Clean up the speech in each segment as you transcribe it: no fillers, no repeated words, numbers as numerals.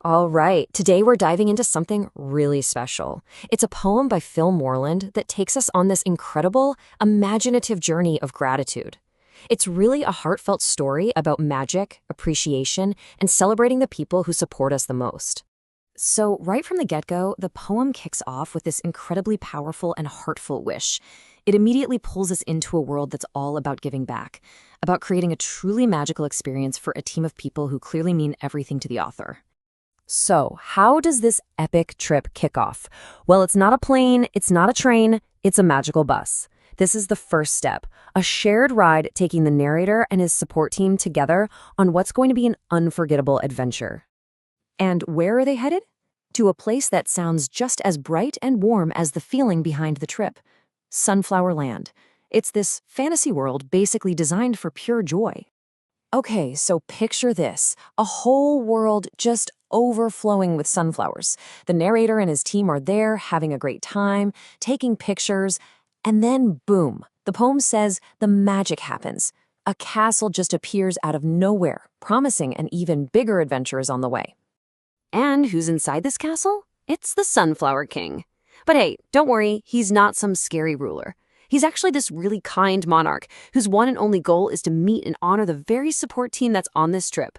All right, today we're diving into something really special. It's a poem by Phil Moreland that takes us on this incredible, imaginative journey of gratitude. It's really a heartfelt story about magic, appreciation, and celebrating the people who support us the most. So, right from the get go, the poem kicks off with this incredibly powerful and heartful wish. It immediately pulls us into a world that's all about giving back, about creating a truly magical experience for a team of people who clearly mean everything to the author. So, how does this epic trip kick off? Well, it's not a plane, it's not a train, it's a magical bus. This is the first step, a shared ride taking the narrator and his support team together on what's going to be an unforgettable adventure. And where are they headed? To a place that sounds just as bright and warm as the feeling behind the trip. Sunflower Land. It's this fantasy world basically designed for pure joy. Okay, so picture this, a whole world just overflowing with sunflowers. The narrator and his team are there, having a great time, taking pictures, and then boom, the poem says the magic happens. A castle just appears out of nowhere, promising an even bigger adventure is on the way. And who's inside this castle? It's the Sunflower King. But hey, don't worry, he's not some scary ruler. He's actually this really kind monarch whose one and only goal is to meet and honor the very support team that's on this trip.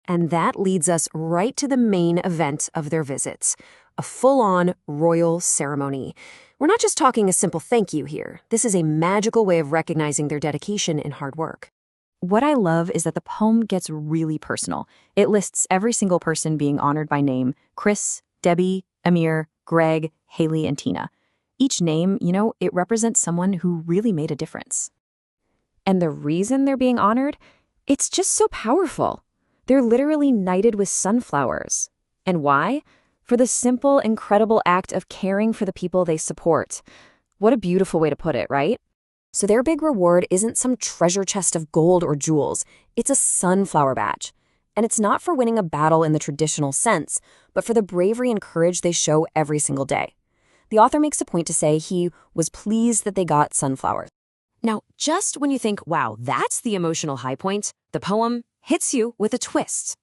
And that leads us right to the main event of their visits, a full-on royal ceremony. We're not just talking a simple thank you here. This is a magical way of recognizing their dedication and hard work. What I love is that the poem gets really personal. It lists every single person being honored by name: Chris, Debbie, Amir, Greg, Haley, and Tina. Each name, it represents someone who really made a difference. And the reason they're being honored? It's just so powerful. They're literally knighted with sunflowers. And why? For the simple, incredible act of caring for the people they support. What a beautiful way to put it, right? So their big reward isn't some treasure chest of gold or jewels. It's a sunflower badge. And it's not for winning a battle in the traditional sense, but for the bravery and courage they show every single day. The author makes a point to say he was pleased that they got sunflowers. Now, just when you think, wow, that's the emotional high point, the poem hits you with a twist.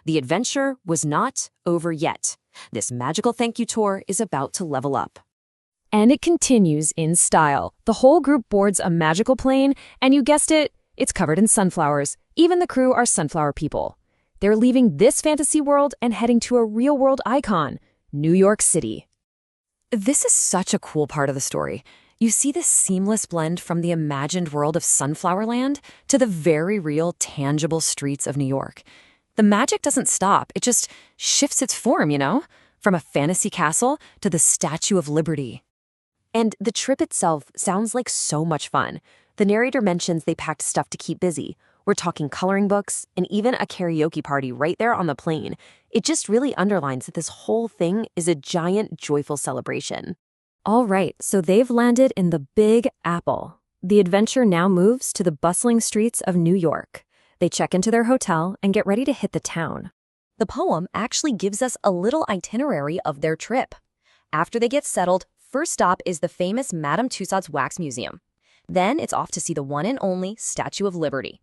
The adventure was not over yet. This magical thank you tour is about to level up. And it continues in style. The whole group boards a magical plane, and you guessed it, it's covered in sunflowers. Even the crew are sunflower people. They're leaving this fantasy world and heading to a real-world icon, New York City. This is such a cool part of the story. You see this seamless blend from the imagined world of Sunflower Land to the very real, tangible streets of New York. The magic doesn't stop, it just shifts its form, from a fantasy castle to the Statue of Liberty. And the trip itself sounds like so much fun. The narrator mentions they packed stuff to keep busy. We're talking coloring books and even a karaoke party right there on the plane. It just really underlines that this whole thing is a giant, joyful celebration. All right, so they've landed in the Big Apple. The adventure now moves to the bustling streets of New York. They check into their hotel and get ready to hit the town. The poem actually gives us a little itinerary of their trip. After they get settled, first stop is the famous Madame Tussauds Wax Museum. Then it's off to see the one and only Statue of Liberty.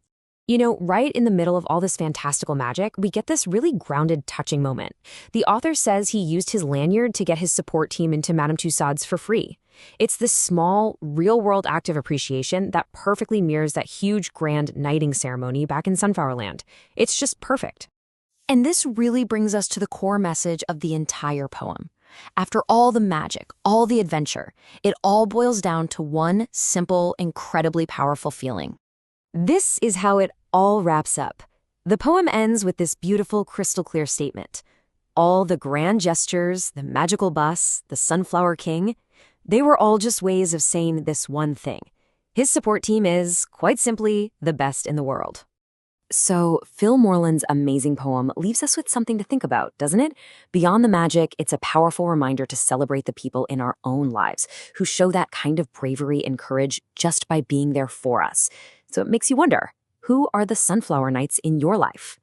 Right in the middle of all this fantastical magic, we get this really grounded, touching moment. The author says he used his lanyard to get his support team into Madame Tussauds for free. It's this small, real-world act of appreciation that perfectly mirrors that huge, grand knighting ceremony back in Sunflower Land. It's just perfect. And this really brings us to the core message of the entire poem. After all the magic, all the adventure, it all boils down to one simple, incredibly powerful feeling. This is how it all wraps up. The poem ends with this beautiful, crystal-clear statement. All the grand gestures, the magical bus, the Sunflower King, they were all just ways of saying this one thing. His support team is, quite simply, the best in the world. So, Phil Moreland's amazing poem leaves us with something to think about, doesn't it? Beyond the magic, it's a powerful reminder to celebrate the people in our own lives who show that kind of bravery and courage just by being there for us. So it makes you wonder, who are the Sunflower Knights in your life?